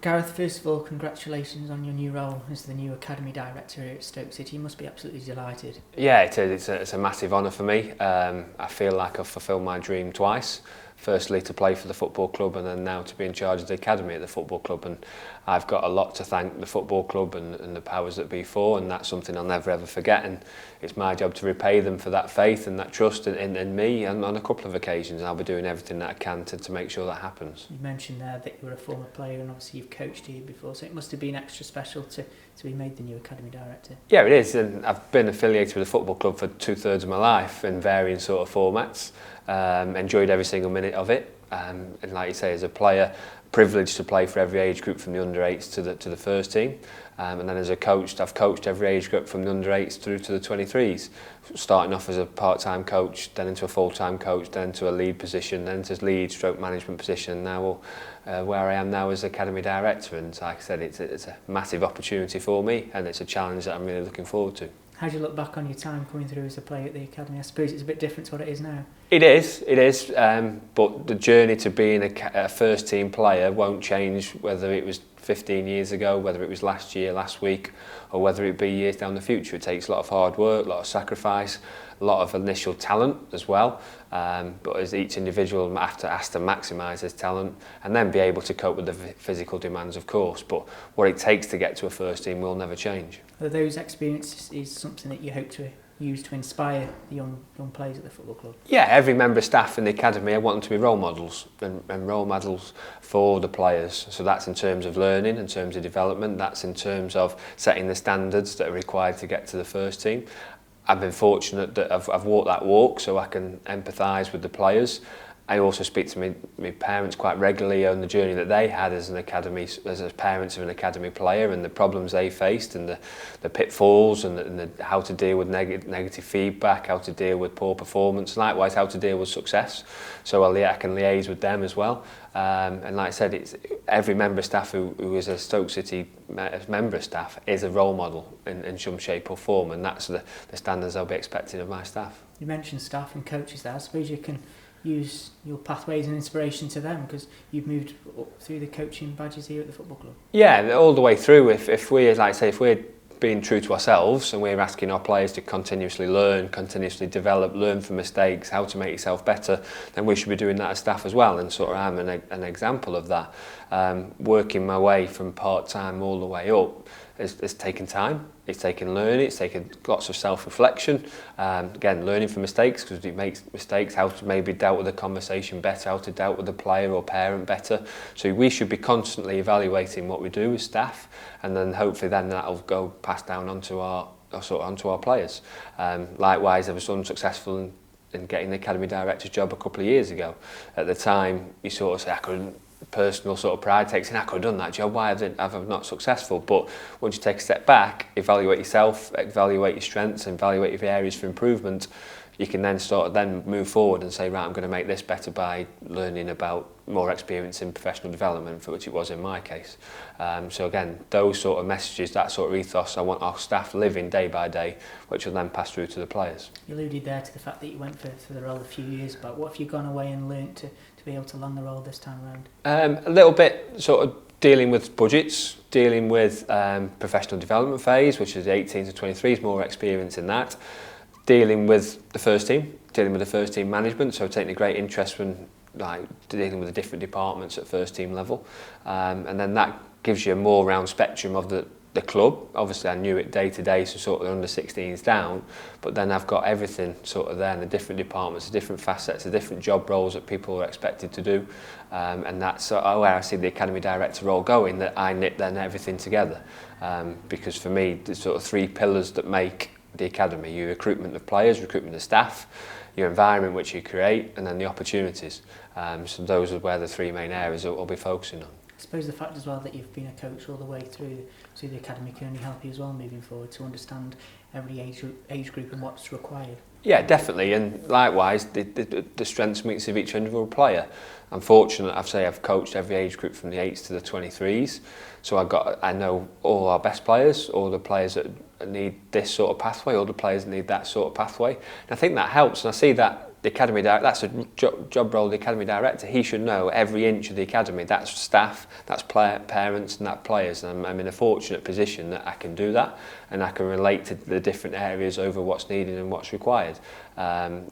Gareth, first of all, congratulations on your new role as the new Academy Director here at Stoke City. You must be absolutely delighted. Yeah, it is. It's a massive honour for me. I feel like I've fulfilled my dream twice. Firstly, to play for the football club, and then now to be in charge of the academy at the football club. And I've got a lot to thank the football club and the powers that be for, and that's something I'll never ever forget. And it's my job to repay them for that faith and that trust in me, and on a couple of occasions I'll be doing everything that I can to make sure that happens. You mentioned there that you were a former player, and obviously you've coached here before, so it must have been extra special to be made the new Academy Director. Yeah, it is, and I've been affiliated with the football club for 2/3 of my life in varying sort of formats. Enjoyed every single minute of it, and like you say, as a player, privileged to play for every age group from the under-8s to the first team, and then as a coach, I've coached every age group from the under-8s through to the 23s, starting off as a part-time coach, then into a full-time coach, then into a lead position, then to lead stroke management position, and now where I am now as Academy Director. And like I said, it's a massive opportunity for me, and it's a challenge that I'm really looking forward to. How do you look back on your time coming through as a player at the Academy? I suppose it's a bit different to what it is now. It is, but the journey to being a first team player won't change whether it was 15 years ago, whether it was last year, last week, or whether it be years down the future. It takes a lot of hard work, a lot of sacrifice, a lot of initial talent as well, but as each individual has to maximise his talent and then be able to cope with the physical demands, of course, but what it takes to get to a first team will never change. Are those experiences is something that you hope to use to inspire the young players at the football club? Yeah, every member of staff in the academy, I want them to be role models and role models for the players. So that's in terms of learning, in terms of development, that's in terms of setting the standards that are required to get to the first team. I've been fortunate that I've walked that walk so I can empathise with the players. I also speak to my parents quite regularly on the journey that they had as parents of an academy player, and the problems they faced, and the pitfalls, and the how to deal with negative feedback, how to deal with poor performance, likewise how to deal with success. So I can liaise with them as well. And like I said, it's every member of staff who is a Stoke City member of staff is a role model in some shape or form, and that's the standards I'll be expecting of my staff. You mentioned staff and coaches there. I suppose you can use your pathways and inspiration to them, because you've moved up through the coaching badges here at the football club. Yeah, all the way through. If we're being true to ourselves and we're asking our players to continuously learn, continuously develop, learn from mistakes, how to make yourself better, then we should be doing that as staff as well. And sort of I'm an example of that. Working my way from part-time all the way up has taken time. It's taken learning, it's taken lots of self-reflection, again, learning from mistakes, because you make mistakes, how to maybe dealt with a conversation better, how to deal with a player or parent better. So we should be constantly evaluating what we do as staff, and then hopefully then that'll go passed down onto our players. Likewise, I was unsuccessful in getting the Academy Director's job a couple of years ago. At the time, you sort of say, I couldn't, personal sort of pride takes in, I could have done that job, why have I not successful? But once you take a step back, evaluate yourself, evaluate your strengths, and evaluate your areas for improvement, you can then move forward and say, right, I'm going to make this better by learning about more experience in professional development, for which it was in my case. So again, those sort of messages, that sort of ethos, I want our staff living day by day, which will then pass through to the players. You alluded there to the fact that you went for the role a few years back. What have you gone away and learnt to be able to land the role this time around? A little bit sort of dealing with budgets, dealing with professional development phase, which is the 18s to 23s, more experience in that. Dealing with the first team management, so taking a great interest when dealing with the different departments at first team level, and then that gives you a more round spectrum of the club. Obviously I knew it day to day, so sort of the under 16s down, but then I've got everything sort of there in the different departments, the different facets, the different job roles that people are expected to do, and that's where I see the Academy Director role going, that I knit then everything together, because for me there's sort of three pillars that make the academy: your recruitment of players, recruitment of staff, your environment which you create, and then the opportunities. So those are where the three main areas I'll be focusing on. I suppose the fact as well that you've been a coach all the way through the academy can only help you as well moving forward to understand every age group and what's required. Yeah, definitely, and likewise the strengths and weaknesses of each individual player. I'm fortunate, I've coached every age group from the 8s to the 23s, so I know all our best players, all the players that need this sort of pathway, all the players that need that sort of pathway, and I think that helps, and I see that the academy that's a job role of the academy director. He should know every inch of the academy. That's staff, that's parents, and that players. And I'm in a fortunate position that I can do that, and I can relate to the different areas over what's needed and what's required.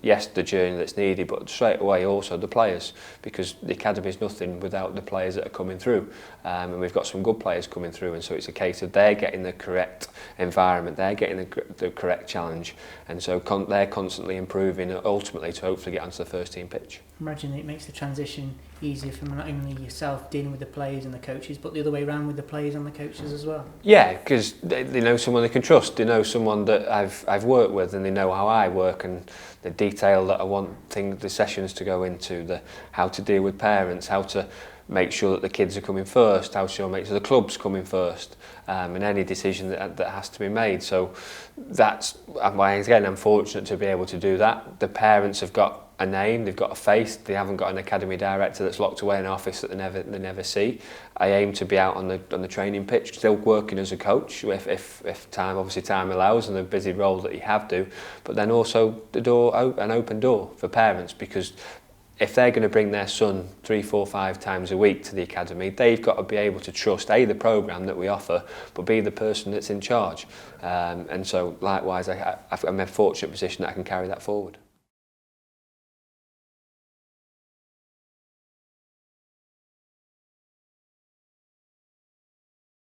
Yes, the journey that's needed, but straight away also the players, because the academy is nothing without the players that are coming through, and we've got some good players coming through, and so it's a case of they're getting the correct environment, they're getting the correct challenge, and so they're constantly improving ultimately to hopefully get onto the first team pitch. Imagine it makes the transition easier for not only yourself dealing with the players and the coaches, but the other way around with the players and the coaches as well. Yeah, because they know someone they can trust. They know someone that I've worked with, and they know how I work and the detail that I want the sessions to go into, how to deal with parents, how to make sure that the kids are coming first, how to make sure the club's coming first, and any decision that has to be made. So that's why, again, I'm fortunate to be able to do that. The parents have got a name, they've got a face, they haven't got an academy director that's locked away in an office that they never see. I aim to be out on the training pitch, still working as a coach if time allows, and the busy role that you have to, but then also an open door for parents, because if they're going to bring their son 3, 4, 5 times a week to the academy, they've got to be able to trust the programme that we offer, but be the person that's in charge. And so likewise, I'm in a fortunate position that I can carry that forward.